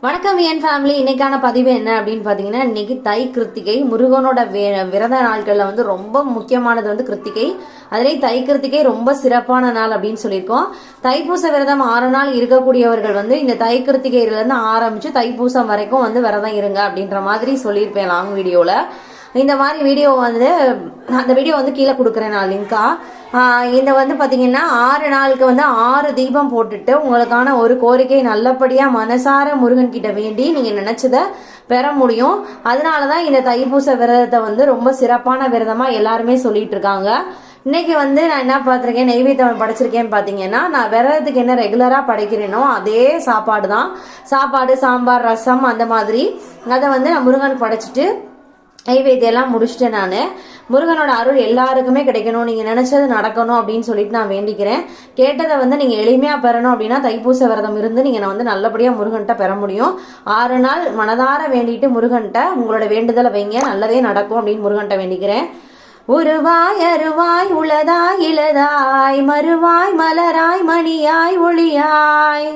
வணக்கம் என் ஃபேமிலி. இன்னைக்கான பதிவு என்ன அப்படின்னு பாத்தீங்கன்னா, இன்னைக்கு தை கிருத்திகை முருகனோட விரத நாட்கள்ல வந்து ரொம்ப முக்கியமானது வந்து கிருத்திகை. அதிலே தை கிருத்திகை ரொம்ப சிறப்பான நாள் அப்படின்னு சொல்லியிருக்கோம். தைப்பூச விரதம் 6 நாள் இருக்கக்கூடியவர்கள் வந்து இந்த தை கிருத்திகையில இருந்து ஆரம்பிச்சு தைப்பூசம் வரைக்கும் வந்து விரதம் இருங்க அப்படின்ற மாதிரி சொல்லியிருப்பேன் லாங் வீடியோல. இந்த மாதிரி வீடியோ வந்து அந்த வீடியோ வந்து கீழே கொடுக்குறேன் நான் லிங்கா. இந்த வந்து பார்த்தீங்கன்னா 6 நாளுக்கு வந்து 6 தீபம் போட்டுட்டு உங்களுக்கான ஒரு கோரிக்கை நல்லபடியாக மனசார முருகன் கிட்ட வேண்டி நீங்கள் நினச்சதை பெற முடியும். அதனால தான் இந்த தைப்பூச விரதத்தை வந்து ரொம்ப சிறப்பான விரதமாக எல்லாருமே சொல்லிட்டு இருக்காங்க. இன்னைக்கு வந்து நான் என்ன பார்த்துருக்கேன், நெய்வேத்தியம் படைச்சிருக்கேன்னு பார்த்தீங்கன்னா, நான் விரதத்துக்கு என்ன ரெகுலராக படைக்கிறேனோ அதே சாப்பாடு தான். சாப்பாடு, சாம்பார், ரசம் அந்த மாதிரி அதை வந்து நான் முருகனுக்கு படைச்சிட்டு நைவேத்தியெல்லாம் முடிச்சுட்டேன். நான் முருகனோட அருள் எல்லாருக்குமே கிடைக்கணும், நீங்கள் நினச்சது நடக்கணும் அப்படின்னு சொல்லிட்டு நான் வேண்டிக்கிறேன். கேட்டதை வந்து நீங்கள் எளிமையாக பெறணும் அப்படின்னா தைப்பூச விரதம் இருந்து நீங்கள் வந்து நல்லபடியாக முருகன்கிட்ட பெற முடியும். 6 நாள் மனதார வேண்டிட்டு முருகன்கிட்ட உங்களோட வேண்டுதலை வைங்க, நல்லதே நடக்கும் அப்படின்னு முருகன்கிட்ட வேண்டிக்கிறேன். உருவாய் அருவாய் உளதாய் இளதாய் மறுவாய் மலராய் மணியாய் ஒளியாய்